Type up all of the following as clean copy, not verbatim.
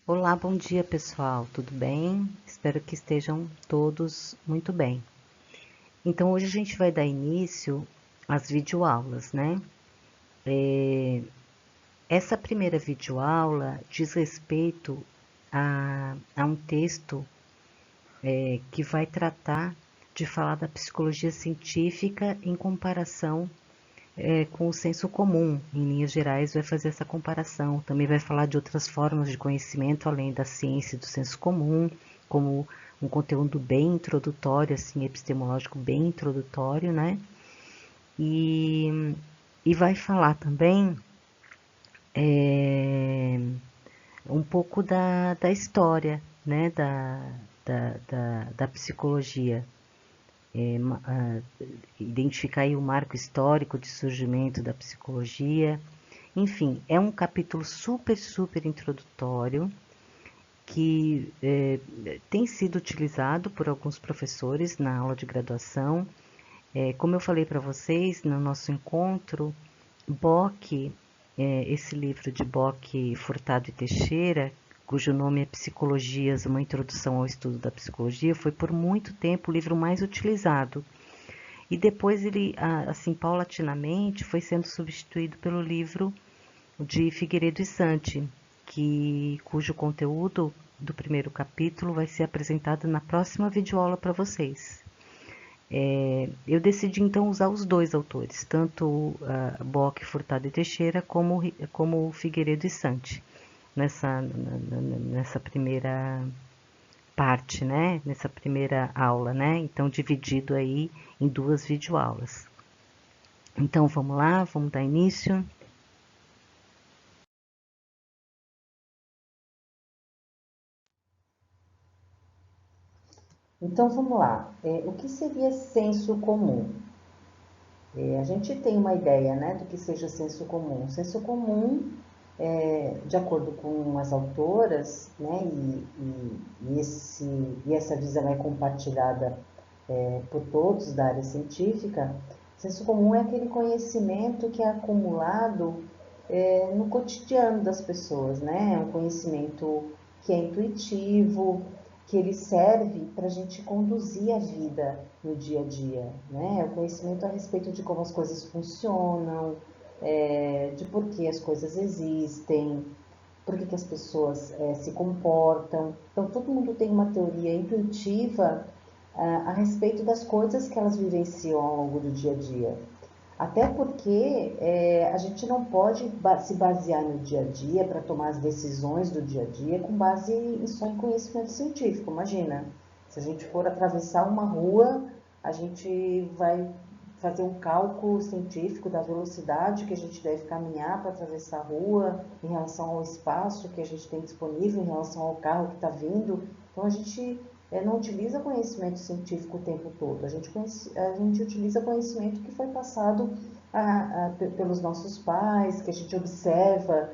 Olá, bom dia pessoal, tudo bem? Espero que estejam todos muito bem. Então, hoje a gente vai dar início às videoaulas, né? Essa primeira videoaula diz respeito a um texto que vai tratar de falar da psicologia científica em comparação com o senso comum. Em linhas gerais, vai fazer essa comparação. Também vai falar de outras formas de conhecimento, além da ciência e do senso comum, como um conteúdo bem introdutório, assim, epistemológico bem introdutório, né? E, e vai falar também é, um pouco da história, né? Da psicologia. Identificar aí o marco histórico de surgimento da psicologia. Enfim, é um capítulo super introdutório que tem sido utilizado por alguns professores na aula de graduação. Como eu falei para vocês no nosso encontro, Bock, esse livro de Bock, Furtado e Teixeira, cujo nome é Psicologias, uma introdução ao estudo da psicologia, foi por muito tempo o livro mais utilizado. E depois ele, assim, paulatinamente, foi sendo substituído pelo livro de Figueiredo e Santi, cujo conteúdo do primeiro capítulo vai ser apresentado na próxima videoaula para vocês. Eu decidi então usar os dois autores, tanto Bock, Furtado e Teixeira, como Figueiredo e Santi, nessa primeira parte, né? Nessa primeira aula, né? Então, dividido aí em duas videoaulas. Então, vamos lá, vamos dar início. Então vamos lá. O que seria senso comum? A gente tem uma ideia, né, do que seja senso comum. Senso comum, de acordo com as autoras, né, e essa visão é compartilhada por todos da área científica, senso comum é aquele conhecimento que é acumulado no cotidiano das pessoas, né? É um conhecimento que é intuitivo, que ele serve para a gente conduzir a vida no dia a dia, né? É o conhecimento a respeito de como as coisas funcionam, de por que as coisas existem, por que as pessoas se comportam. Então, todo mundo tem uma teoria intuitiva a respeito das coisas que elas vivenciam ao longo do dia a dia. Até porque a gente não pode se basear no dia a dia para tomar as decisões do dia a dia com base só em conhecimento científico. Imagina, se a gente for atravessar uma rua, a gente vai fazer um cálculo científico da velocidade que a gente deve caminhar para atravessar a rua, em relação ao espaço que a gente tem disponível, em relação ao carro que está vindo. Então a gente não utiliza conhecimento científico o tempo todo, a gente utiliza conhecimento que foi passado pelos nossos pais, que a gente observa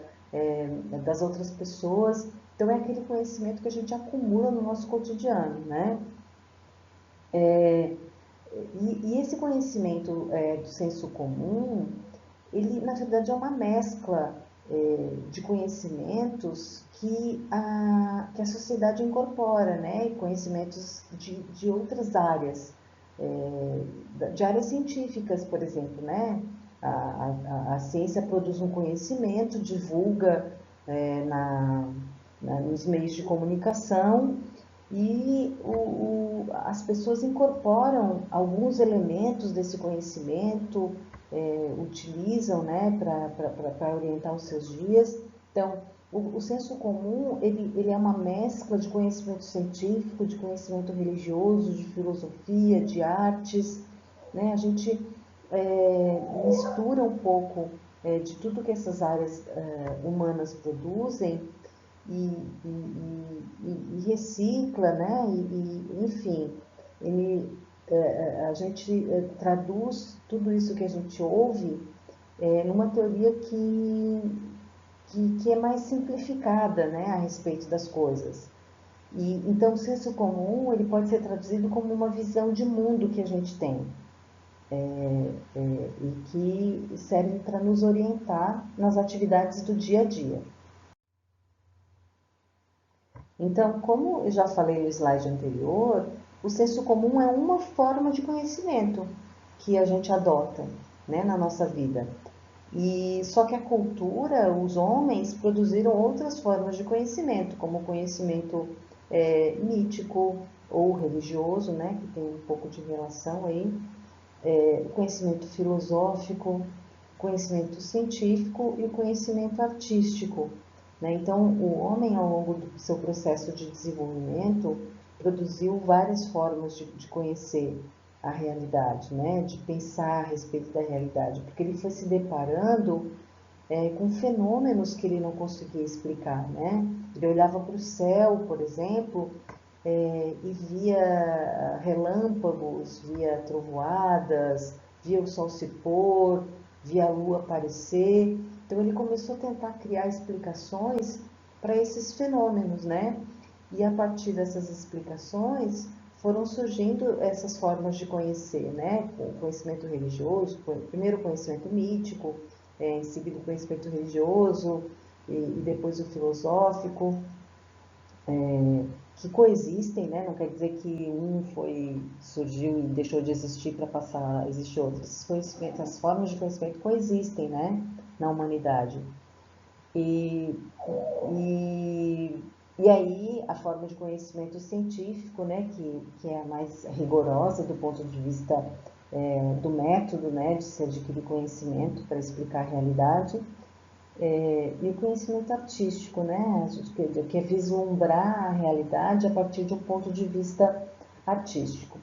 das outras pessoas. Então é aquele conhecimento que a gente acumula no nosso cotidiano, né? E esse conhecimento do senso comum, ele na verdade é uma mescla de conhecimentos que a sociedade incorpora, né? Conhecimentos de outras áreas, de áreas científicas, por exemplo, né? A ciência produz um conhecimento, divulga nos meios de comunicação e as pessoas incorporam alguns elementos desse conhecimento, utilizam, né, para orientar os seus dias. Então, o senso comum ele é uma mescla de conhecimento científico, de conhecimento religioso, de filosofia, de artes, né? A gente mistura um pouco de tudo que essas áreas humanas produzem e recicla, né? Enfim, a gente traduz tudo isso que a gente ouve numa teoria que é mais simplificada, né, a respeito das coisas. E então o senso comum ele pode ser traduzido como uma visão de mundo que a gente tem e que serve para nos orientar nas atividades do dia a dia. Então, como eu já falei no slide anterior, o senso comum é uma forma de conhecimento que a gente adota, né, na nossa vida. E só que a cultura, os homens produziram outras formas de conhecimento, como o conhecimento mítico ou religioso, né, que tem um pouco de relação aí, o conhecimento filosófico, conhecimento científico e o conhecimento artístico, né? Então, o homem, ao longo do seu processo de desenvolvimento, produziu várias formas de conhecer a realidade, né? De pensar a respeito da realidade, porque ele foi se deparando com fenômenos que ele não conseguia explicar, né? Ele olhava para o céu, por exemplo, e via relâmpagos, via trovoadas, via o sol se pôr, via a lua aparecer. Então ele começou a tentar criar explicações para esses fenômenos, né? E a partir dessas explicações foram surgindo essas formas de conhecer, né? O conhecimento religioso, primeiro o conhecimento mítico, em seguida o conhecimento religioso e depois o filosófico, que coexistem, né? Não quer dizer que um surgiu e deixou de existir para passar a existir outro. Esses conhecimentos, as formas de conhecimento coexistem, né? Na humanidade. E, e, e aí a forma de conhecimento científico, né? Que é a mais rigorosa do ponto de vista do método, né? De se adquirir conhecimento para explicar a realidade. E o conhecimento artístico, né? Que é vislumbrar a realidade a partir de um ponto de vista artístico.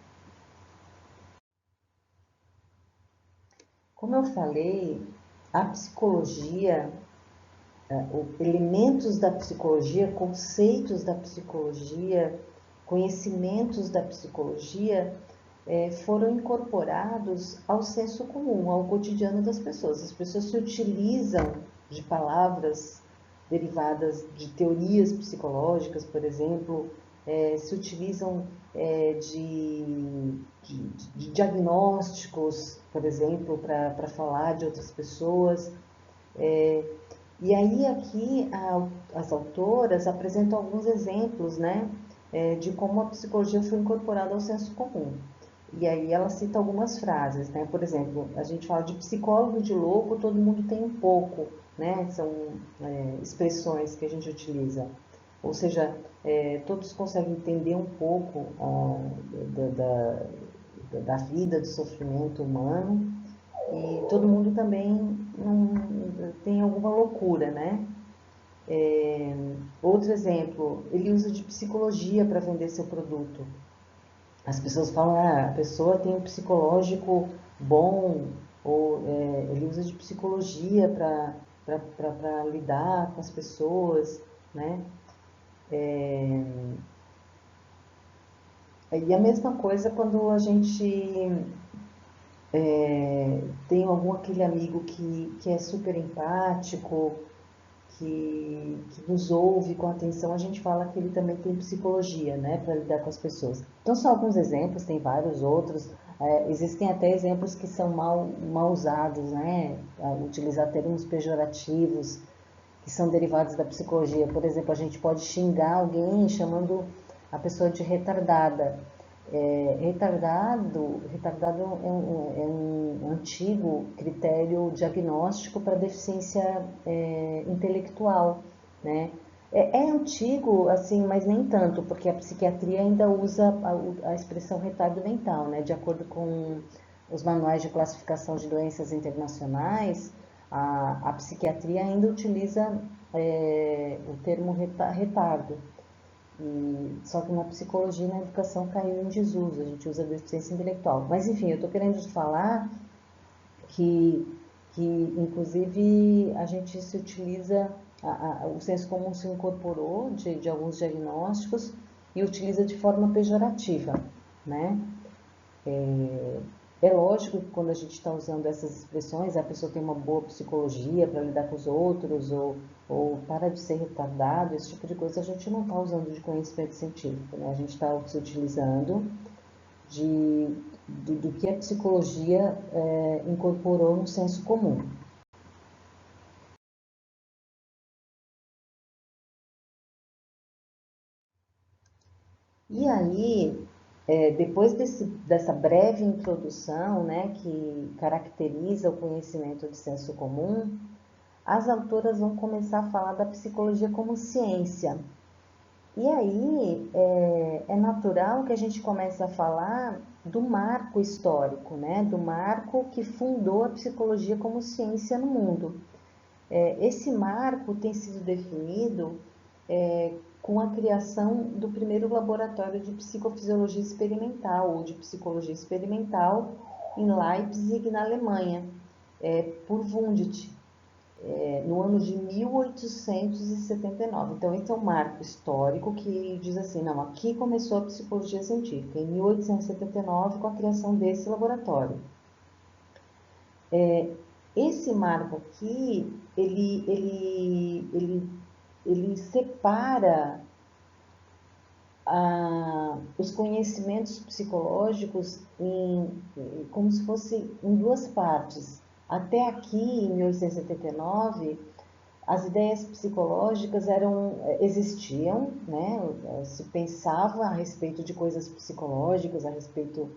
Como eu falei, a psicologia, elementos da psicologia, conceitos da psicologia, conhecimentos da psicologia foram incorporados ao senso comum, ao cotidiano das pessoas. As pessoas se utilizam de palavras derivadas de teorias psicológicas, por exemplo, se utilizam de diagnósticos, por exemplo, para falar de outras pessoas. E aí aqui as autoras apresentam alguns exemplos, né, de como a psicologia foi incorporada ao senso comum. E aí ela cita algumas frases, né? Por exemplo, a gente fala de psicólogo de louco, todo mundo tem um pouco, né? São expressões que a gente utiliza. Ou seja, todos conseguem entender um pouco da vida, do sofrimento humano, e todo mundo também tem alguma loucura, né? Outro exemplo, ele usa de psicologia para vender seu produto. As pessoas falam, a pessoa tem um psicológico bom, ou ele usa de psicologia para lidar com as pessoas, né? E a mesma coisa quando a gente tem aquele amigo que é super empático, que nos ouve com atenção, a gente fala que ele também tem psicologia, né, para lidar com as pessoas. Então, são alguns exemplos, tem vários outros. Existem até exemplos que são mal usados, né, utilizar termos pejorativos, que são derivados da psicologia. Por exemplo, a gente pode xingar alguém chamando a pessoa de retardada. Retardado é um antigo critério diagnóstico para deficiência intelectual, né? É antigo, assim, mas nem tanto, porque a psiquiatria ainda usa a expressão retardo mental, né? De acordo com os manuais de classificação de doenças internacionais, a psiquiatria ainda utiliza o termo retardo. Só que na psicologia e na educação caiu em desuso, a gente usa deficiência intelectual. Mas enfim, eu estou querendo te falar que, inclusive a gente se utiliza, o senso comum se incorporou de alguns diagnósticos e utiliza de forma pejorativa, né? É lógico que quando a gente está usando essas expressões, a pessoa tem uma boa psicologia para lidar com os outros, ou para de ser retardado, esse tipo de coisa, a gente não está usando de conhecimento científico, né? A gente está se utilizando do que a psicologia incorporou no senso comum. E aí, depois dessa breve introdução, né, que caracteriza o conhecimento de senso comum, as autoras vão começar a falar da psicologia como ciência. E aí é natural que a gente comece a falar do marco histórico, né, do marco que fundou a psicologia como ciência no mundo. Esse marco tem sido definido com a criação do primeiro laboratório de psicofisiologia experimental ou de psicologia experimental em Leipzig, na Alemanha, por Wundt, no ano de 1879. Então, esse é um marco histórico que diz assim, não, aqui começou a psicologia científica, em 1879, com a criação desse laboratório. Esse marco aqui, ele separa os conhecimentos psicológicos como se fosse em duas partes. Até aqui, em 1879, as ideias psicológicas existiam, né? Se pensava a respeito de coisas psicológicas, a respeito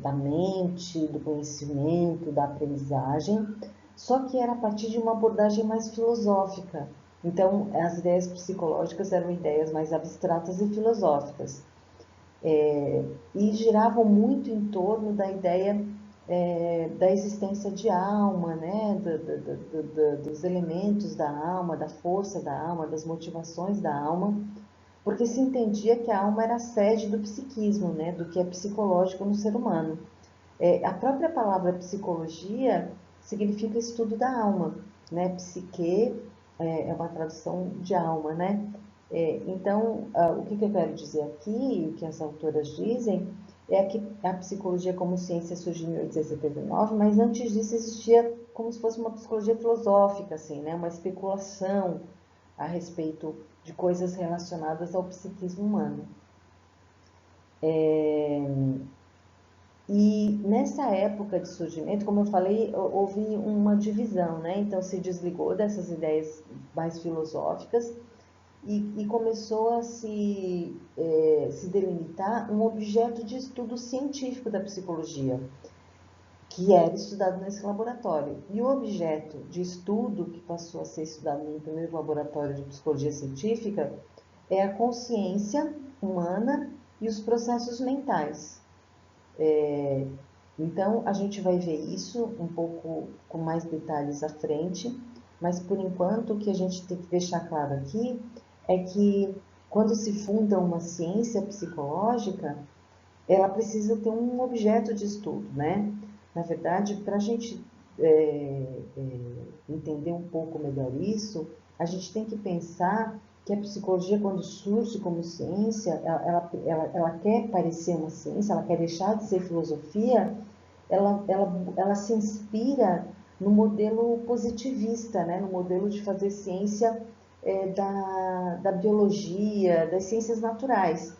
da mente, do conhecimento, da aprendizagem, só que era a partir de uma abordagem mais filosófica. Então, as ideias psicológicas eram ideias mais abstratas e filosóficas, e giravam muito em torno da ideia da existência de alma, né? Dos elementos da alma, da força da alma, das motivações da alma, porque se entendia que a alma era a sede do psiquismo, né? Do que é psicológico no ser humano. A própria palavra psicologia significa estudo da alma, né? Psique é uma tradução de alma, né? Então, o que eu quero dizer aqui, o que as autoras dizem, é que a psicologia como ciência surgiu em 1879, mas antes disso existia como se fosse uma psicologia filosófica, assim, né? Uma especulação a respeito de coisas relacionadas ao psiquismo humano. E nessa época de surgimento, como eu falei, houve uma divisão, né? Então se desligou dessas ideias mais filosóficas e começou a se delimitar um objeto de estudo científico da psicologia, que era estudado nesse laboratório. E o objeto de estudo que passou a ser estudado no primeiro laboratório de psicologia científica é a consciência humana e os processos mentais. Então, a gente vai ver isso um pouco com mais detalhes à frente, mas por enquanto o que a gente tem que deixar claro aqui é que quando se funda uma ciência psicológica, ela precisa ter um objeto de estudo, né? Na verdade, para a gente entender um pouco melhor isso, a gente tem que pensar que a psicologia, quando surge como ciência, ela quer parecer uma ciência, ela quer deixar de ser filosofia, ela se inspira no modelo positivista, né? No modelo de fazer ciência da biologia, das ciências naturais.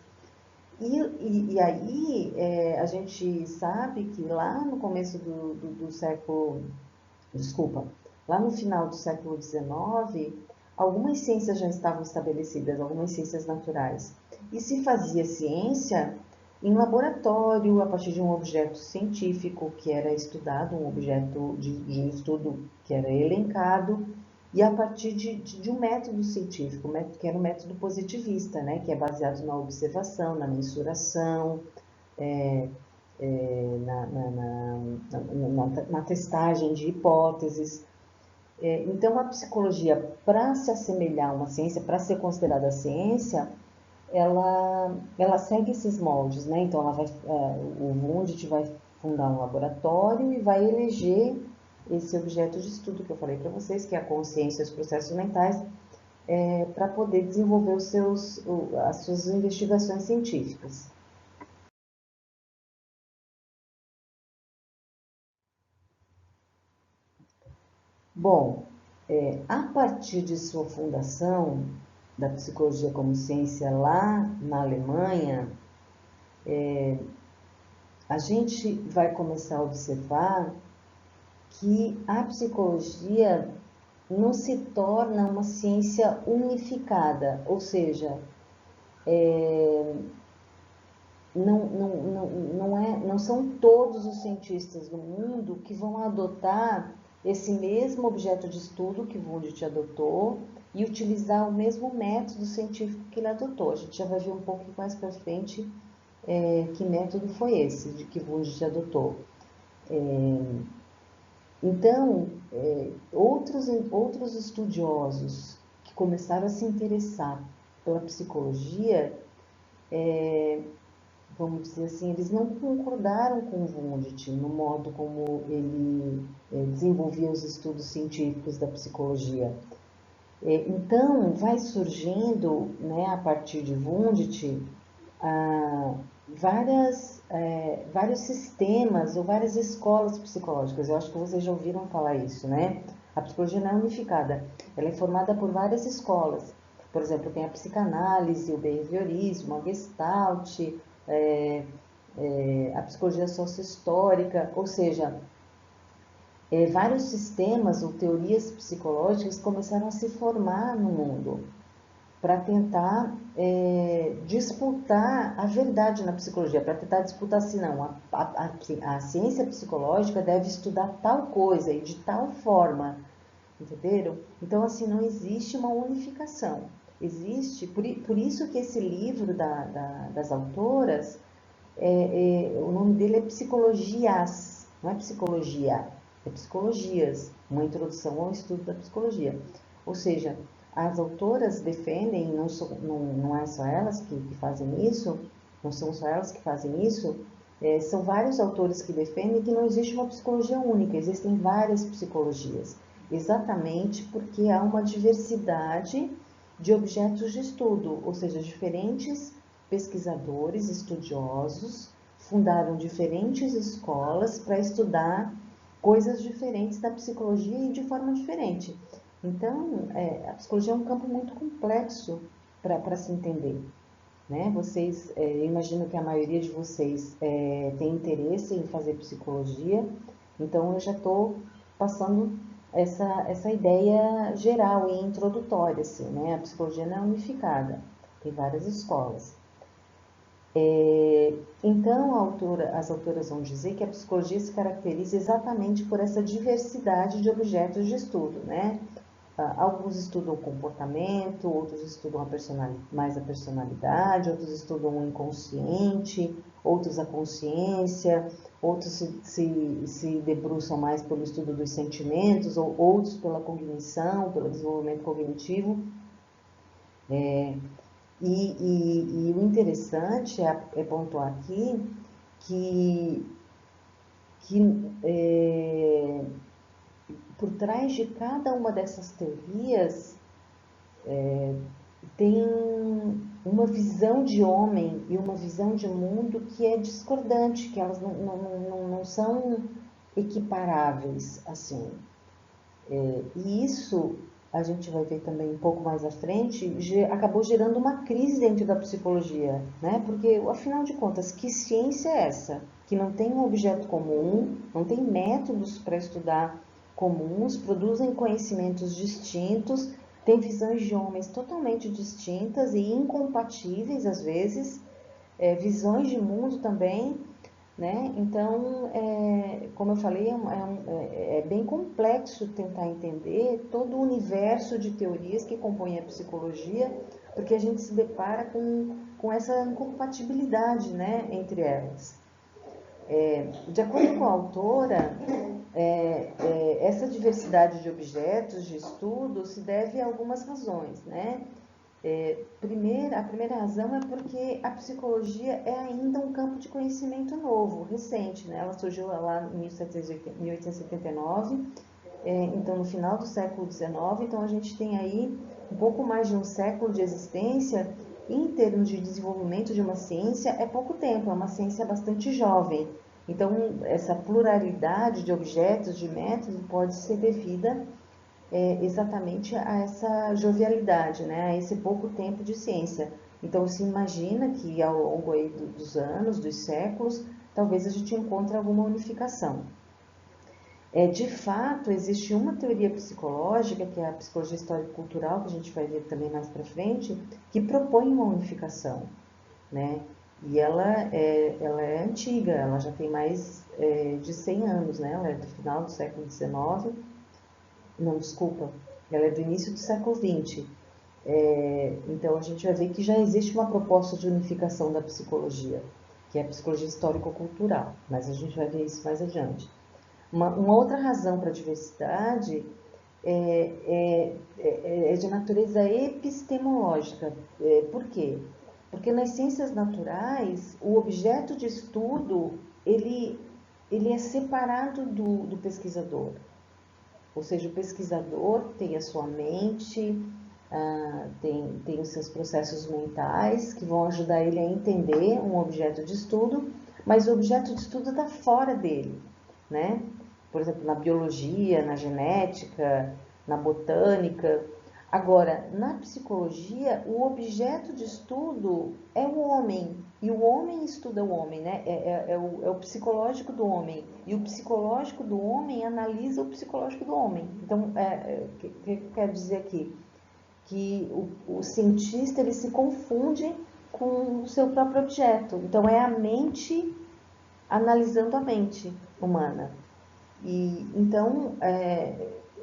E aí a gente sabe que lá no começo do século, desculpa, lá no final do século XIX, algumas ciências já estavam estabelecidas, algumas ciências naturais. E se fazia ciência em laboratório, a partir de um objeto científico que era estudado, um objeto de estudo que era elencado, e a partir de um método científico, que era o método positivista, né, que é baseado na observação, na mensuração, na testagem de hipóteses. Então, a psicologia, para se assemelhar a uma ciência, para ser considerada ciência, ela segue esses moldes, né? Então, o Wundt vai fundar um laboratório e vai eleger esse objeto de estudo que eu falei para vocês, que é a consciência e os processos mentais, para poder desenvolver as suas investigações científicas. Bom, a partir de sua fundação, da psicologia como ciência lá na Alemanha, a gente vai começar a observar que a psicologia não se torna uma ciência unificada, ou seja, não são todos os cientistas do mundo que vão adotar esse mesmo objeto de estudo que Wundt adotou e utilizar o mesmo método científico que ele adotou. A gente já vai ver um pouco mais para frente que método foi esse de que Wundt adotou. Então, outros estudiosos que começaram a se interessar pela psicologia, vamos dizer assim, eles não concordaram com Wundt no modo como ele desenvolvia os estudos científicos da psicologia. Então, vai surgindo, né, a partir de Wundt, vários sistemas ou várias escolas psicológicas. Eu acho que vocês já ouviram falar isso, né? A psicologia não é unificada, ela é formada por várias escolas. Por exemplo, tem a psicanálise, o behaviorismo, a gestalt, a psicologia sociohistórica, ou seja, vários sistemas ou teorias psicológicas começaram a se formar no mundo para tentar disputar a verdade na psicologia, para tentar disputar assim, não, a ciência psicológica deve estudar tal coisa e de tal forma, entenderam? Então, assim, não existe uma unificação. Existe, por isso que esse livro das autoras, o nome dele é Psicologias, não é psicologia, é psicologias, uma introdução ao estudo da psicologia. Ou seja, as autoras defendem, não é só elas que fazem isso, não são só elas que fazem isso, são vários autores que defendem que não existe uma psicologia única, existem várias psicologias, exatamente porque há uma diversidade de objetos de estudo, ou seja, diferentes pesquisadores, estudiosos, fundaram diferentes escolas para estudar coisas diferentes da psicologia e de forma diferente. Então, a psicologia é um campo muito complexo para se entender. Né? Vocês, eu imagino que a maioria de vocês tem interesse em fazer psicologia, então eu já estou passando essa ideia geral e introdutória, assim, né? A psicologia não é unificada, tem várias escolas. Então, as autoras vão dizer que a psicologia se caracteriza exatamente por essa diversidade de objetos de estudo, né? Alguns estudam o comportamento, outros estudam mais a personalidade, outros estudam o inconsciente, outros a consciência, outros se debruçam mais pelo estudo dos sentimentos, ou outros pela cognição, pelo desenvolvimento cognitivo. E o interessante é pontuar aqui que por trás de cada uma dessas teorias tem uma visão de homem e uma visão de mundo que é discordante, que elas não são equiparáveis, assim. E isso, a gente vai ver também um pouco mais à frente, acabou gerando uma crise dentro da psicologia, né? Porque, afinal de contas, que ciência é essa? Que não tem um objeto comum, não tem métodos para estudar comuns, produzem conhecimentos distintos, têm visões de homens totalmente distintas e incompatíveis, às vezes, visões de mundo também, né? Então, como eu falei, é bem complexo tentar entender todo o universo de teorias que compõem a psicologia, porque a gente se depara com essa incompatibilidade, né, entre elas. De acordo com a autora, essa diversidade de objetos de estudo se deve a algumas razões, né? A primeira razão é porque a psicologia é ainda um campo de conhecimento novo, recente, né? Ela surgiu lá em 1879, então no final do século XIX, então a gente tem aí um pouco mais de um século de existência, e em termos de desenvolvimento de uma ciência é pouco tempo, é uma ciência bastante jovem. Então essa pluralidade de objetos, de métodos, pode ser devida exatamente a essa jovialidade, né? A esse pouco tempo de ciência. Então se imagina que ao longo aí dos anos, dos séculos, talvez a gente encontre alguma unificação. De fato, existe uma teoria psicológica, que é a psicologia histórico-cultural, que a gente vai ver também mais para frente, que propõe uma unificação, né? E ela é antiga, ela já tem mais de 100 anos, né? Ela é do final do século XIX, não, desculpa, ela é do início do século XX. Então a gente vai ver que já existe uma proposta de unificação da psicologia, que é a psicologia histórico-cultural, mas a gente vai ver isso mais adiante. Uma outra razão para a diversidade é de natureza epistemológica. Por quê? Porque nas ciências naturais, o objeto de estudo, ele é separado do pesquisador. Ou seja, o pesquisador tem a sua mente, tem os seus processos mentais que vão ajudar ele a entender um objeto de estudo, mas o objeto de estudo está fora dele, né? Por exemplo, na biologia, na genética, na botânica. Agora, na psicologia, o objeto de estudo é o homem, e o homem estuda o homem, né? É o psicológico do homem, e o psicológico do homem analisa o psicológico do homem. Então, o que eu quero dizer aqui? Que o cientista ele se confunde com o seu próprio objeto. Então, é a mente analisando a mente humana. E então,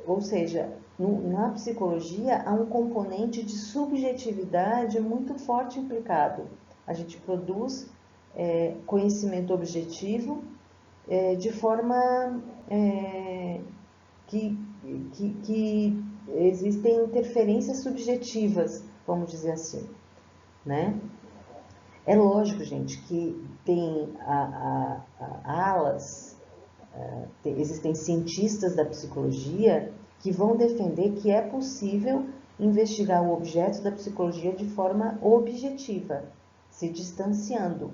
ou seja, na psicologia há um componente de subjetividade muito forte implicado. A gente produz conhecimento objetivo de forma que, que existem interferências subjetivas, vamos dizer assim, né? É lógico, gente, que tem alas, existem cientistas da psicologia que vão defender que é possível investigar o objeto da psicologia de forma objetiva, se distanciando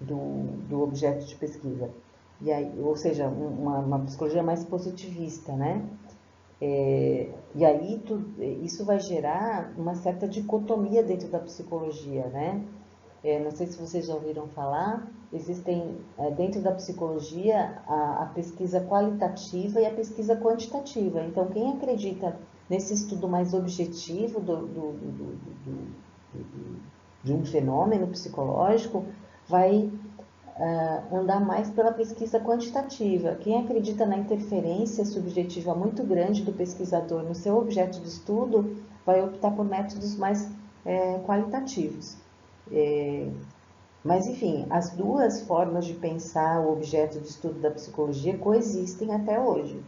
do objeto de pesquisa. E aí, ou seja, uma psicologia mais positivista, né? E aí isso vai gerar uma certa dicotomia dentro da psicologia, né? Não sei se vocês já ouviram falar, existem dentro da psicologia a pesquisa qualitativa e a pesquisa quantitativa. Então, quem acredita nesse estudo mais objetivo de um fenômeno psicológico vai andar mais pela pesquisa quantitativa. Quem acredita na interferência subjetiva muito grande do pesquisador no seu objeto de estudo vai optar por métodos mais qualitativos. Mas, enfim, as duas formas de pensar o objeto de estudo da psicologia coexistem até hoje.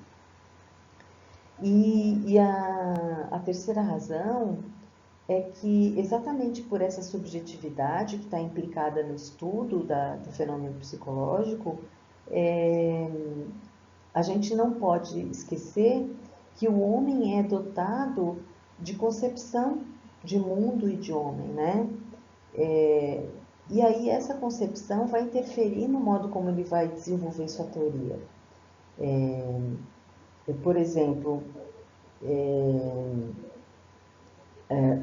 E a terceira razão é que, exatamente por essa subjetividade que está implicada no estudo do fenômeno psicológico, a gente não pode esquecer que o homem é dotado de concepção de mundo e de homem, né? E aí essa concepção vai interferir no modo como ele vai desenvolver sua teoria. Por exemplo,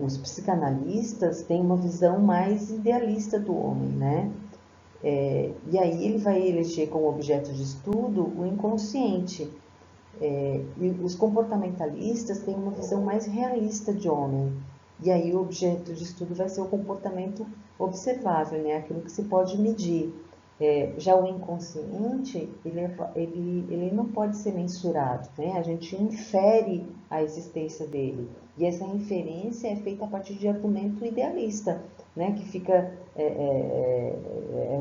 os psicanalistas têm uma visão mais idealista do homem, né? E aí ele vai eleger como objeto de estudo o inconsciente. E os comportamentalistas têm uma visão mais realista de homem. E aí o objeto de estudo vai ser o comportamento observável, né? Aquilo que se pode medir. Já o inconsciente, ele não pode ser mensurado, né? A gente infere a existência dele. E essa inferência é feita a partir de argumento idealista, né? Que fica...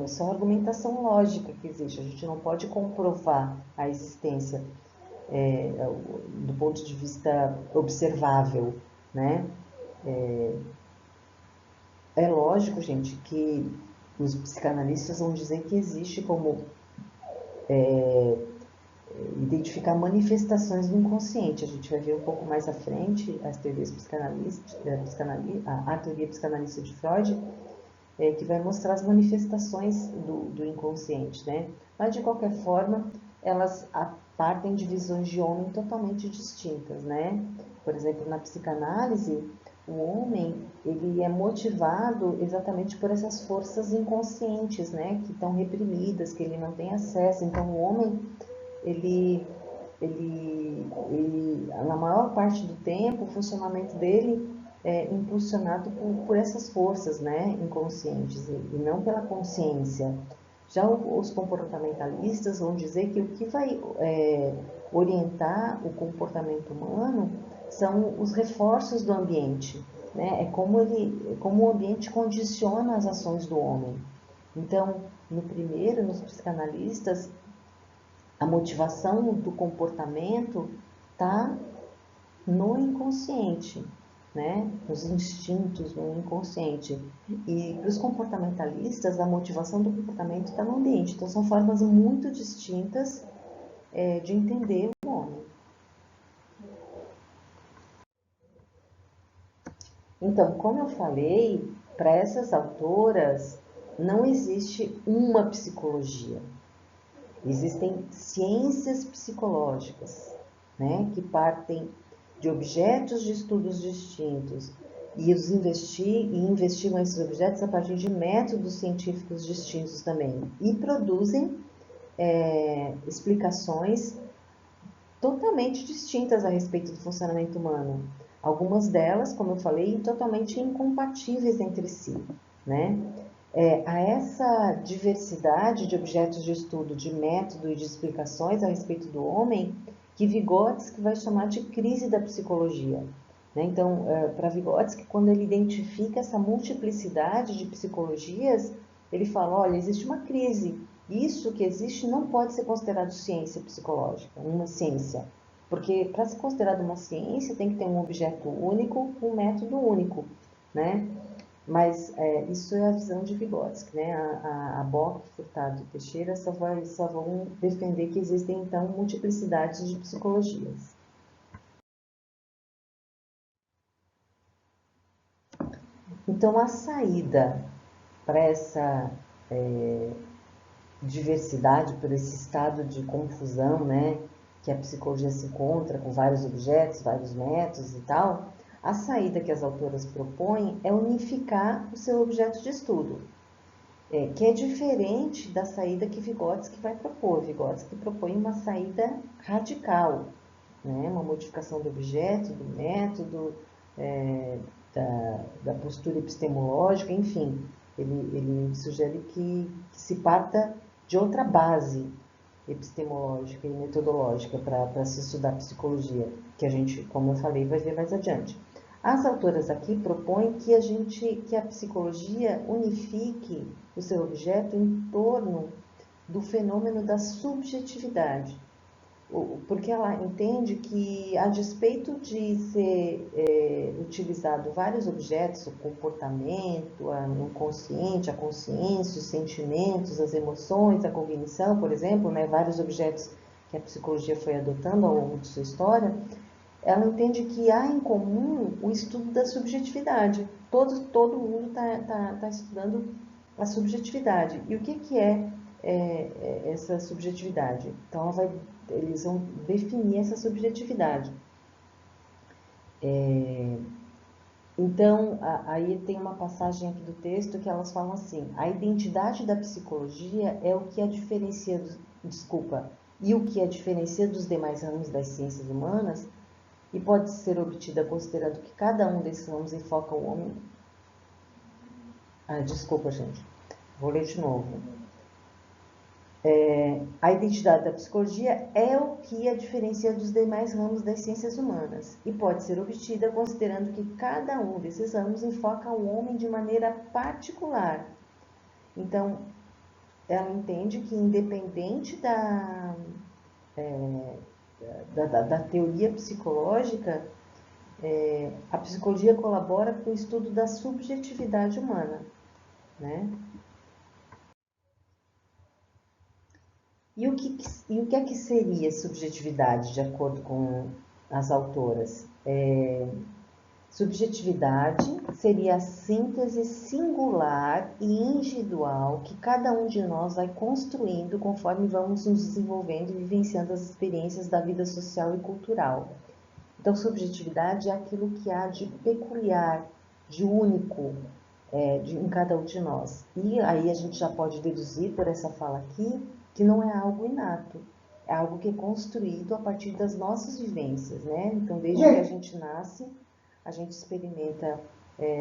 só argumentação lógica que existe. A gente não pode comprovar a existência do ponto de vista observável, né? É lógico, gente, que os psicanalistas vão dizer que existe como identificar manifestações do inconsciente. A gente vai ver um pouco mais à frente as teorias psicanalistas, a teoria psicanalista de Freud, que vai mostrar as manifestações do inconsciente, né? Mas, de qualquer forma, elas partem de visões de homem totalmente distintas, né? Por exemplo, na psicanálise, o homem, ele é motivado exatamente por essas forças inconscientes, né? Que estão reprimidas, que ele não tem acesso. Então, o homem, ele na maior parte do tempo, o funcionamento dele impulsionado por essas forças, né, inconscientes e não pela consciência. Já os comportamentalistas vão dizer que o que vai orientar o comportamento humano são os reforços do ambiente, né? É como o ambiente condiciona as ações do homem. Então, nos psicanalistas, a motivação do comportamento está no inconsciente, né? Nos instintos, no inconsciente. E para os comportamentalistas, a motivação do comportamento está no ambiente. Então, são formas muito distintas de entender o homem. Então, como eu falei, para essas autoras não existe uma psicologia. Existem ciências psicológicas, né, que partem de objetos de estudos distintos e investigam esses objetos a partir de métodos científicos distintos também e produzem explicações totalmente distintas a respeito do funcionamento humano. Algumas delas, como eu falei, totalmente incompatíveis entre si, né? A essa diversidade de objetos de estudo, de método e de explicações a respeito do homem, que Vygotsky vai chamar de crise da psicologia. Né? Então, para Vygotsky, quando ele identifica essa multiplicidade de psicologias, ele fala, olha, existe uma crise. Isso que existe não pode ser considerado ciência psicológica, uma ciência. Porque para ser considerado uma ciência tem que ter um objeto único, um método único, né? Mas isso é a visão de Vygotsky, né? A Bock, Furtado e Teixeira só vão defender que existem, então, multiplicidades de psicologias. Então, a saída para essa diversidade, por esse estado de confusão, né? Que a psicologia se encontra com vários objetos, vários métodos e tal, a saída que as autoras propõem é unificar o seu objeto de estudo, que é diferente da saída que Vygotsky vai propor. Vygotsky propõe uma saída radical, né? Uma modificação do objeto, do método, da postura epistemológica, enfim. Ele sugere que se parta de outra base epistemológica e metodológica para se estudar psicologia, que a gente, como eu falei, vai ver mais adiante. As autoras aqui propõem que a psicologia unifique o seu objeto em torno do fenômeno da subjetividade, porque ela entende que, a despeito de ser utilizado vários objetos, o comportamento, o inconsciente, a consciência, os sentimentos, as emoções, a cognição, por exemplo, né, vários objetos que a psicologia foi adotando ao longo de sua história, ela entende que há em comum o estudo da subjetividade. Todo mundo tá estudando a subjetividade. E o que é essa subjetividade? Então, eles vão definir essa subjetividade. Então, aí tem uma passagem aqui do texto que elas falam assim: a identidade da psicologia é o que a diferencia e o que a diferencia dos demais ramos das ciências humanas, e pode ser obtida considerando que cada um desses ramos enfoca o homem. Desculpa, gente. Vou ler de novo. A identidade da psicologia é o que a diferencia dos demais ramos das ciências humanas e pode ser obtida considerando que cada um desses ramos enfoca o homem de maneira particular. Então, ela entende que, independente da teoria psicológica, a psicologia colabora com o estudo da subjetividade humana, né? E o que é que seria subjetividade, de acordo com as autoras? Subjetividade seria a síntese singular e individual que cada um de nós vai construindo conforme vamos nos desenvolvendo e vivenciando as experiências da vida social e cultural. Então, subjetividade é aquilo que há de peculiar, de único em cada um de nós. E aí a gente já pode deduzir por essa fala aqui que não é algo inato, é algo que é construído a partir das nossas vivências, né? Então, desde que a gente nasce, a gente experimenta,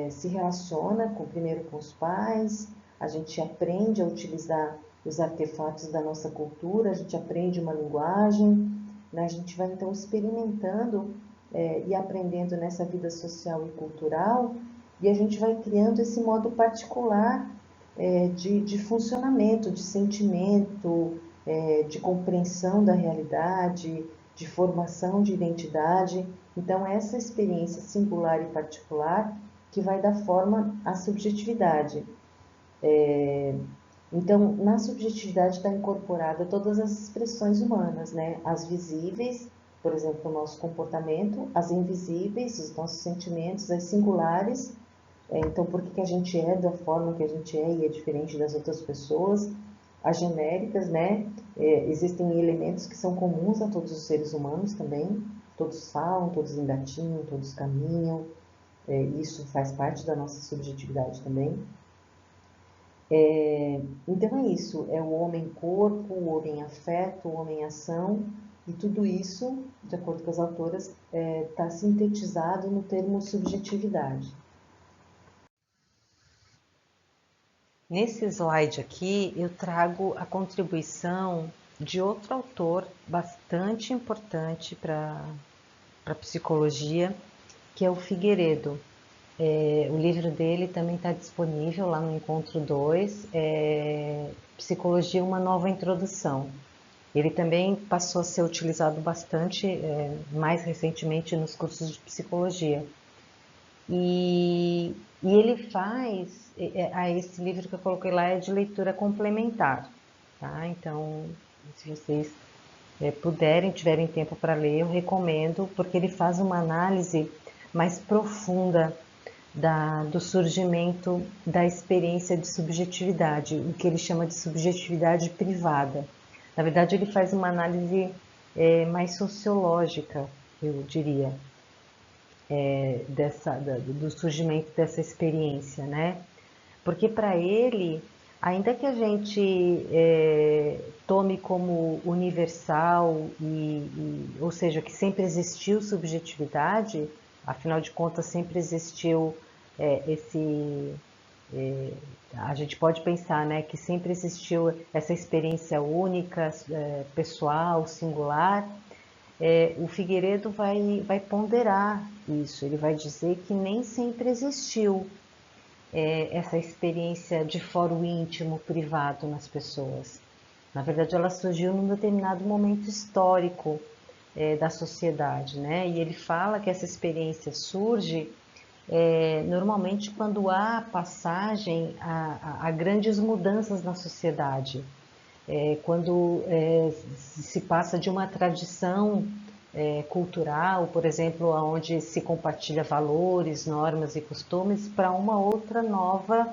se relaciona primeiro com os pais, a gente aprende a utilizar os artefatos da nossa cultura, a gente aprende uma linguagem, né? A gente vai então experimentando e aprendendo nessa vida social e cultural, e a gente vai criando esse modo particular de funcionamento, de sentimento, de compreensão da realidade, de formação de identidade. Então, essa experiência singular e particular que vai dar forma à subjetividade. Então, na subjetividade está incorporada todas as expressões humanas, né? As visíveis, por exemplo, o nosso comportamento, as invisíveis, os nossos sentimentos, as singulares. Então, por que a gente é da forma que a gente é e é diferente das outras pessoas? As genéricas, né? Existem elementos que são comuns a todos os seres humanos também. Todos falam, todos engatinham, todos caminham. Isso faz parte da nossa subjetividade também. Então é isso, é o homem corpo, o homem afeto, o homem ação, e tudo isso, de acordo com as autoras, está sintetizado no termo subjetividade. Nesse slide aqui, eu trago a contribuição de outro autor bastante importante para a psicologia, que é o Figueiredo. O livro dele também está disponível lá no Encontro 2, Psicologia, uma nova introdução. Ele também passou a ser utilizado bastante, mais recentemente, nos cursos de psicologia. E ele faz, esse livro que eu coloquei lá é de leitura complementar, tá? Então, se vocês puderem, tiverem tempo para ler, eu recomendo, porque ele faz uma análise mais profunda do surgimento da experiência de subjetividade, o que ele chama de subjetividade privada. Na verdade, ele faz uma análise mais sociológica, eu diria, do surgimento dessa experiência, né? Porque para ele, ainda que a gente tome como universal, ou seja, que sempre existiu subjetividade, afinal de contas sempre existiu esse... a gente pode pensar, né, que sempre existiu essa experiência única, pessoal, singular. O Figueiredo vai ponderar isso, ele vai dizer que nem sempre existiu essa experiência de fórum íntimo, privado nas pessoas. Na verdade, ela surgiu num determinado momento histórico da sociedade, né? E ele fala que essa experiência surge normalmente quando há passagem a grandes mudanças na sociedade, quando se passa de uma tradição cultural, por exemplo, onde se compartilha valores, normas e costumes, para uma outra nova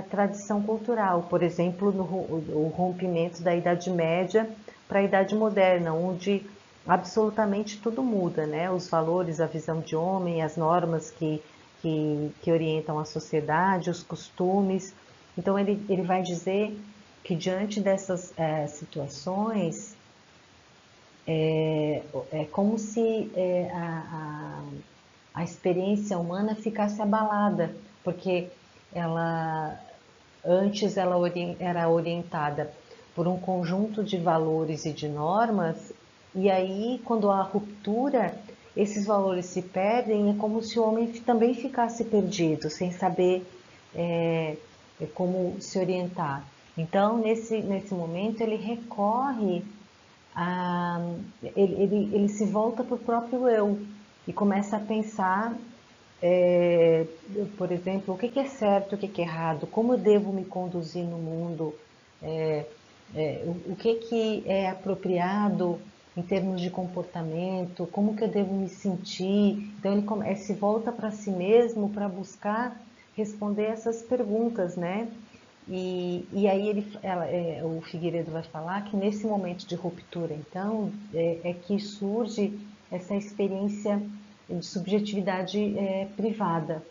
tradição cultural, por exemplo, o rompimento da Idade Média para a Idade Moderna, onde absolutamente tudo muda, né? Os valores, a visão de homem, as normas que orientam a sociedade, os costumes. Então, ele vai dizer que diante dessas situações, é como se a experiência humana ficasse abalada, porque ela antes ela era orientada por um conjunto de valores e de normas, e aí quando há ruptura, esses valores se perdem, é como se o homem também ficasse perdido, sem saber como se orientar. Então, nesse momento, ele recorre a. Ele se volta para o próprio eu e começa a pensar, por exemplo, o que é certo, o que é errado, como eu devo me conduzir no mundo, o que é apropriado em termos de comportamento, como que eu devo me sentir. Então ele se volta para si mesmo para buscar responder essas perguntas, né? E aí o Figueiredo vai falar que nesse momento de ruptura, então, é que surge essa experiência de subjetividade privada.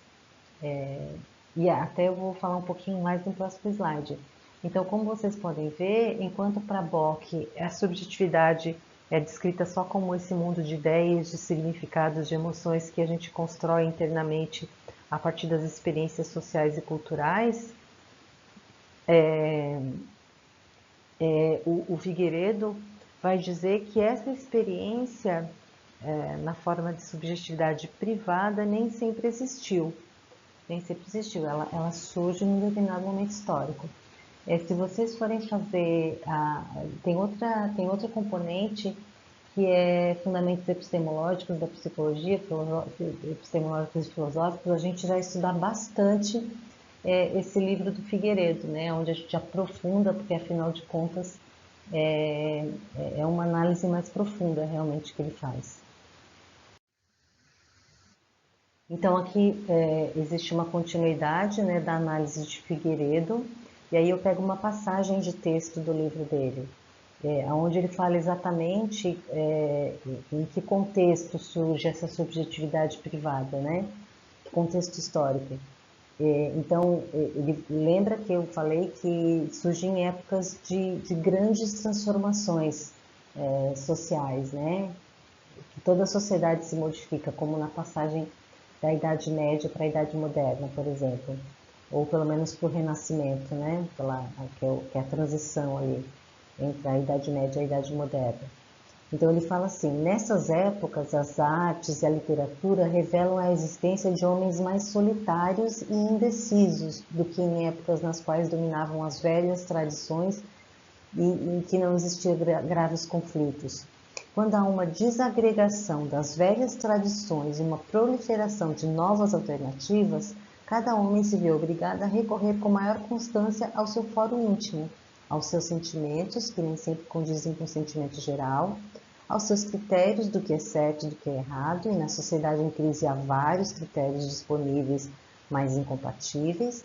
E até eu vou falar um pouquinho mais no próximo slide. Então, como vocês podem ver, enquanto para Bock a subjetividade é descrita só como esse mundo de ideias, de significados, de emoções que a gente constrói internamente a partir das experiências sociais e culturais, o Figueiredo vai dizer que essa experiência, na forma de subjetividade privada, nem sempre existiu. Nem sempre existiu, ela surge num determinado momento histórico. Se vocês forem fazer, tem outra componente que é fundamentos epistemológicos da psicologia, epistemológicos e filosóficos, a gente vai estudar bastante esse livro do Figueiredo, né, onde a gente aprofunda, porque afinal de contas é uma análise mais profunda realmente que ele faz. Então aqui existe uma continuidade, né, da análise de Figueiredo, e aí eu pego uma passagem de texto do livro dele, onde ele fala exatamente em que contexto surge essa subjetividade privada, né? Que contexto histórico. Então, ele lembra que eu falei que surge em épocas de grandes transformações sociais, né? Que toda a sociedade se modifica, como na passagem da Idade Média para a Idade Moderna, por exemplo, ou pelo menos para o Renascimento, né? Que é a transição ali entre a Idade Média e a Idade Moderna. Então ele fala assim, nessas épocas as artes e a literatura revelam a existência de homens mais solitários e indecisos do que em épocas nas quais dominavam as velhas tradições e em que não existiam graves conflitos. Quando há uma desagregação das velhas tradições e uma proliferação de novas alternativas, cada homem se vê obrigado a recorrer com maior constância ao seu foro íntimo, aos seus sentimentos, que nem sempre condizem com o sentimento geral, aos seus critérios do que é certo e do que é errado, e na sociedade em crise há vários critérios disponíveis, mas incompatíveis.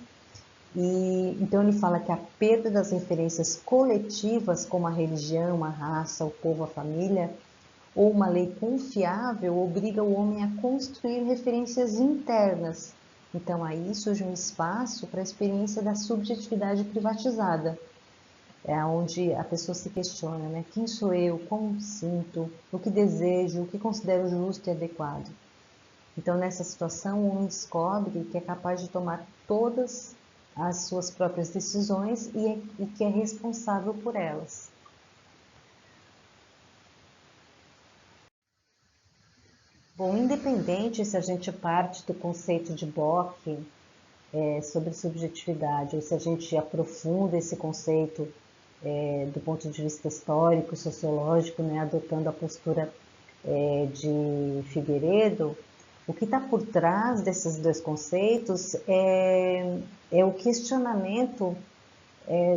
E então ele fala que a perda das referências coletivas, como a religião, a raça, o povo, a família, ou uma lei confiável, obriga o homem a construir referências internas. Então aí surge um espaço para a experiência da subjetividade privatizada, onde a pessoa se questiona, né? Quem sou eu? Como sinto? O que desejo? O que considero justo e adequado? Então, nessa situação, o homem descobre que é capaz de tomar todas as suas próprias decisões e que é responsável por elas. Bom, independente se a gente parte do conceito de Bock sobre subjetividade, ou se a gente aprofunda esse conceito do ponto de vista histórico, sociológico, né, adotando a postura de Figueiredo, o que está por trás desses dois conceitos é o questionamento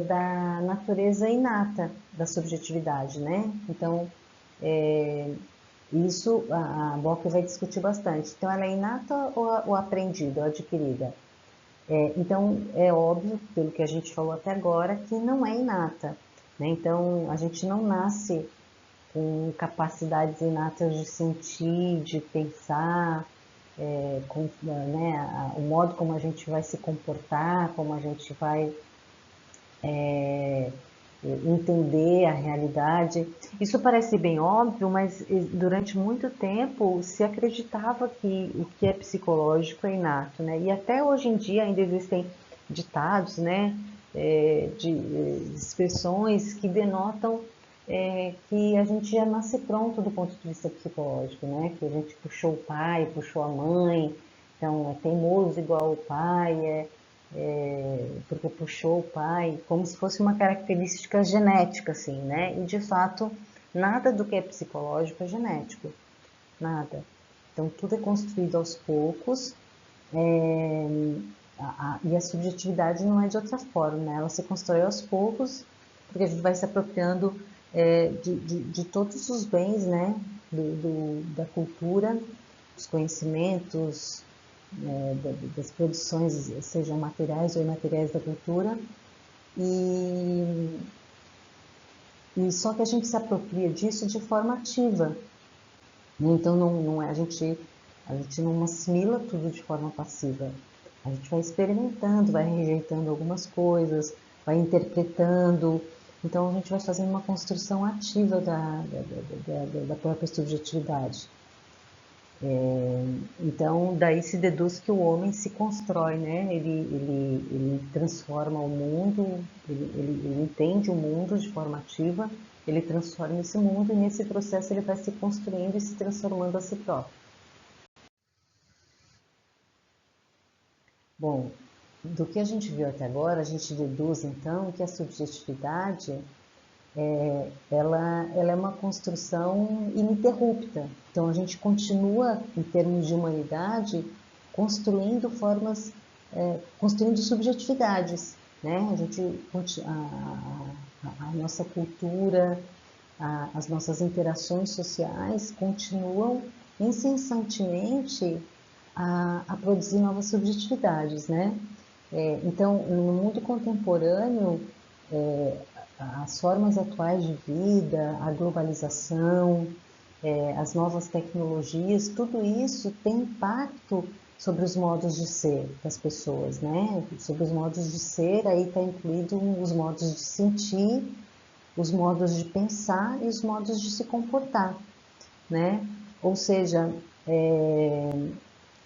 da natureza inata da subjetividade, né? Então, isso a Bock vai discutir bastante. Então, ela é inata ou aprendida, ou adquirida? Então, é óbvio, pelo que a gente falou até agora, que não é inata, né? Então, a gente não nasce com capacidades inatas de sentir, de pensar, né, o modo como a gente vai se comportar, como a gente vai entender a realidade. Isso parece bem óbvio, mas durante muito tempo se acreditava que o que é psicológico é inato, né? E até hoje em dia ainda existem ditados, né, de expressões que denotam que a gente já nasce pronto do ponto de vista psicológico, né? Que a gente puxou o pai, puxou a mãe, então é teimoso igual o pai, porque puxou o pai, como se fosse uma característica genética, assim, né? E de fato, nada do que é psicológico é genético, nada. Então tudo é construído aos poucos, e a subjetividade não é de outra forma, né? Ela se constrói aos poucos, porque a gente vai se apropriando de todos os bens, né? Da cultura, dos conhecimentos, das produções, sejam materiais ou imateriais da cultura, e só que a gente se apropria disso de forma ativa, né? Então não é, a gente não assimila tudo de forma passiva, a gente vai experimentando, vai rejeitando algumas coisas, vai interpretando, Então a gente vai fazendo uma construção ativa da própria subjetividade. Então daí se deduz que o homem se constrói, né? Ele transforma o mundo, ele entende o mundo de forma ativa, ele transforma esse mundo e nesse processo ele vai se construindo e se transformando a si próprio. Bom, do que a gente viu até agora, a gente deduz então que a subjetividade ela é uma construção ininterrupta. Então a gente continua, em termos de humanidade, construindo formas, construindo subjetividades, né? A nossa cultura, as nossas interações sociais continuam incessantemente a produzir novas subjetividades, né? Então, no mundo contemporâneo, as formas atuais de vida, a globalização, as novas tecnologias, tudo isso tem impacto sobre os modos de ser das pessoas, né? Sobre os modos de ser, aí está incluído os modos de sentir, os modos de pensar e os modos de se comportar, né? Ou seja,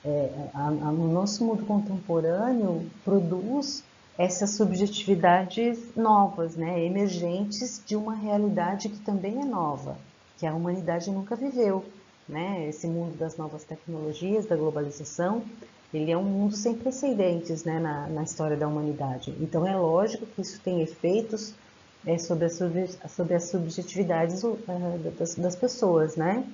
o nosso mundo contemporâneo produz essas subjetividades novas, né, emergentes de uma realidade que também é nova, que a humanidade nunca viveu, né? Esse mundo das novas tecnologias, da globalização, ele é um mundo sem precedentes, né, na história da humanidade. Então é lógico que isso tem efeitos sobre as subjetividades das pessoas, né?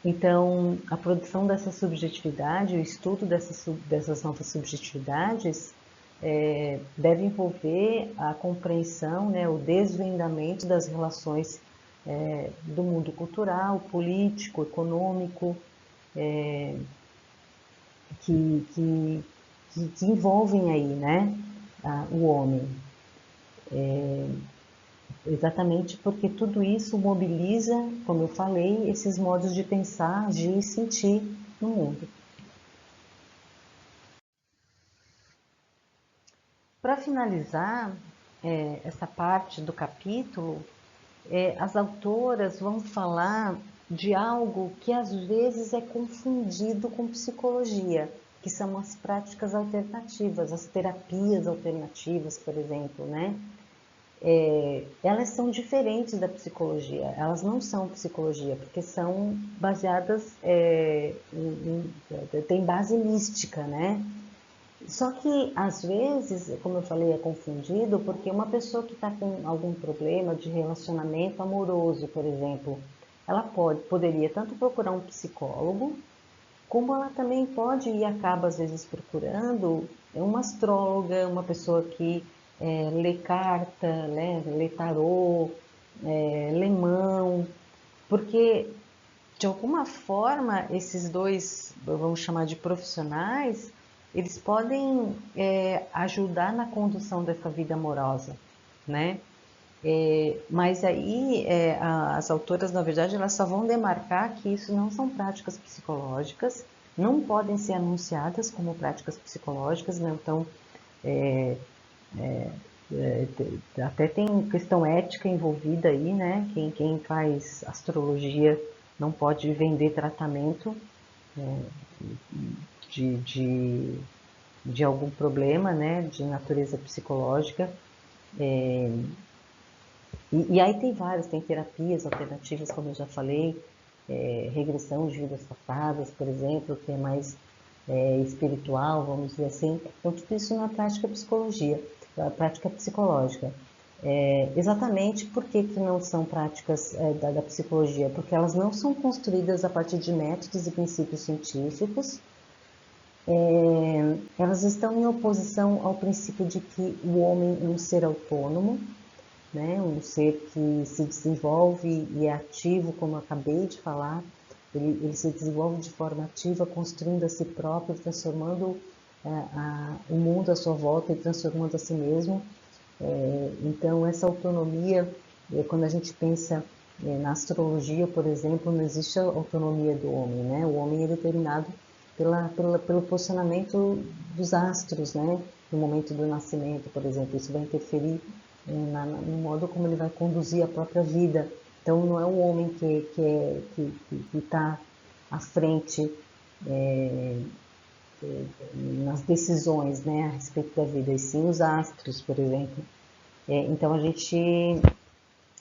Então, a produção dessa subjetividade, o estudo dessas novas subjetividades, deve envolver a compreensão, né, o desvendamento das relações do mundo cultural, político, econômico, que envolvem aí, né, o homem. Exatamente porque tudo isso mobiliza, como eu falei, esses modos de pensar, agir e sentir no mundo. Para finalizar essa parte do capítulo, as autoras vão falar de algo que às vezes é confundido com psicologia, que são as práticas alternativas, as terapias alternativas, por exemplo, né? Elas são diferentes da psicologia, elas não são psicologia, porque são baseadas, tem base mística, né? Só que, às vezes, como eu falei, é confundido, porque uma pessoa que está com algum problema de relacionamento amoroso, por exemplo, ela poderia tanto procurar um psicólogo, como ela também pode e acaba, às vezes, procurando uma astróloga, uma pessoa que lê carta, né, lê tarô, lê mão, porque, de alguma forma, esses dois, vamos chamar de profissionais, eles podem ajudar na condução dessa vida amorosa, né? Mas aí as autoras, na verdade, elas só vão demarcar que isso não são práticas psicológicas, não podem ser anunciadas como práticas psicológicas, né? Então, até tem questão ética envolvida aí, né? Quem faz astrologia não pode vender tratamento de algum problema, né? De natureza psicológica. E aí tem várias, tem terapias alternativas, como eu já falei, regressão de vidas passadas, por exemplo, que é mais espiritual, vamos dizer assim. Então, tudo isso na prática psicologia, a prática psicológica. Exatamente por que não são práticas da psicologia? Porque elas não são construídas a partir de métodos e princípios científicos, elas estão em oposição ao princípio de que o homem é um ser autônomo, né? Um ser que se desenvolve e é ativo, como eu acabei de falar, ele se desenvolve de forma ativa, construindo a si próprio, transformando o mundo à sua volta e transformando a si mesmo. Então, essa autonomia, quando a gente pensa na astrologia, por exemplo, não existe a autonomia do homem, né? O homem é determinado pelo posicionamento dos astros, né? No momento do nascimento, por exemplo, isso vai interferir no modo como ele vai conduzir a própria vida. Então não é o homem que está à frente nas decisões, né, a respeito da vida, e sim os astros, por exemplo. Então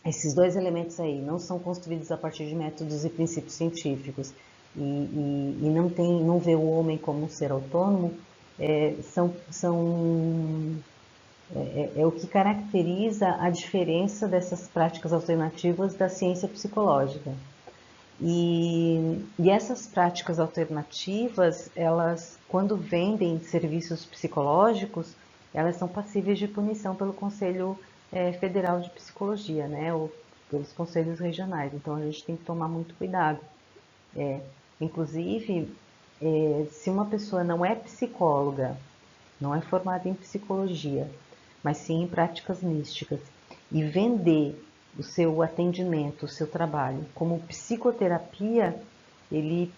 esses dois elementos aí não são construídos a partir de métodos e princípios científicos e não vê o homem como um ser autônomo, é o que caracteriza a diferença dessas práticas alternativas da ciência psicológica. E essas práticas alternativas, elas, quando vendem serviços psicológicos, elas são passíveis de punição pelo Conselho Federal de Psicologia, né, ou pelos conselhos regionais. Então a gente tem que tomar muito cuidado. Inclusive, se uma pessoa não é psicóloga, não é formada em psicologia, mas sim em práticas místicas, e vender o seu atendimento, o seu trabalho como psicoterapia, ele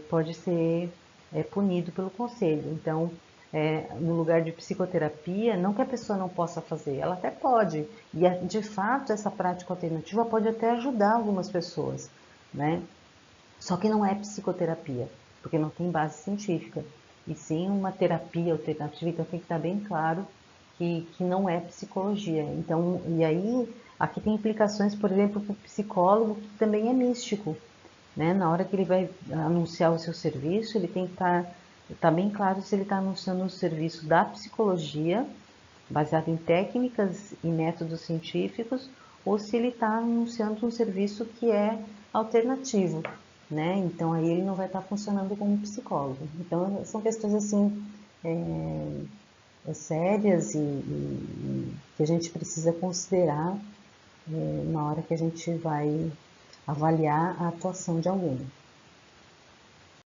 pode ser punido pelo conselho. Então, no lugar de psicoterapia, não que a pessoa não possa fazer, ela até pode, e de fato essa prática alternativa pode até ajudar algumas pessoas, né? Só que não é psicoterapia, porque não tem base científica, e sim uma terapia alternativa, então tem que estar bem claro que não é psicologia. Então, e aí, aqui tem implicações, por exemplo, para o psicólogo, que também é místico, né? Na hora que ele vai anunciar o seu serviço, ele tem que estar bem claro se ele está anunciando um serviço da psicologia, baseado em técnicas e métodos científicos, ou se ele está anunciando um serviço que é alternativo, né? Então aí ele não vai estar funcionando como psicólogo. Então são questões assim sérias e que a gente precisa considerar na hora que a gente vai avaliar a atuação de alguém.